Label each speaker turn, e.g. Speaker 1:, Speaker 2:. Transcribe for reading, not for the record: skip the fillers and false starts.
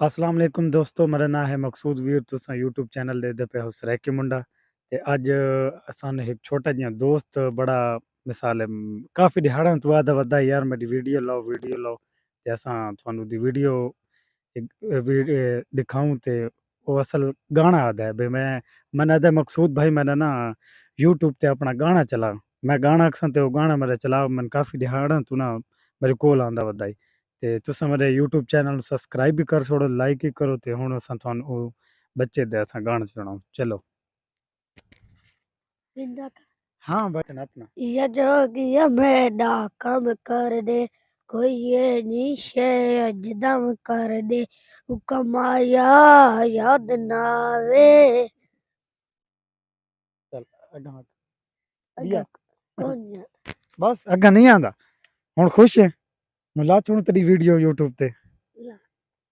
Speaker 1: अस्सलाम वालेकुम दोस्तों, मेरा नाम है मकसूद वीर। तुसां यूट्यूब चैनल दे पे हो सराइकी मुंडा ते अज असान एक छोटा जिहा दोस्त बड़ा मिसाल है काफ़ी दिहाड़ां तो बाद वदा यार मेरी वीडियो लाओ ते असां थानू दी वीडियो दिखाऊं ते वो असल गाना आदा है बे मैंने आदा मकसूद भाई मैंने ना यूट्यूब ते अपना गाना चला मैं गाना अक्सर ते वो गाना मेरा चला मैं काफ़ी दिहाड़ां तू ना मेरे कोल आंदा वदा ते तुसां मेरे यूट्यूब चैनल सब्सक्राइब भी कर छोड़ो लाइक ही करो ते हुण असां थानू ओ बच्चे दे असां गाना सुनाओ चलो।
Speaker 2: जिंदा
Speaker 1: हाँ बचन अपना
Speaker 2: या जोगिया मेरा काम कर दे कोई ये निशे अजदम कर दे हुक्म आया याद नावे
Speaker 1: चल अग्गा
Speaker 2: अगा
Speaker 1: बिया
Speaker 2: कौन
Speaker 1: बस अग्गा नहीं आंदा हुण खुश है मैं ला छोड़ तेरी वीडियो यूट्यूब ते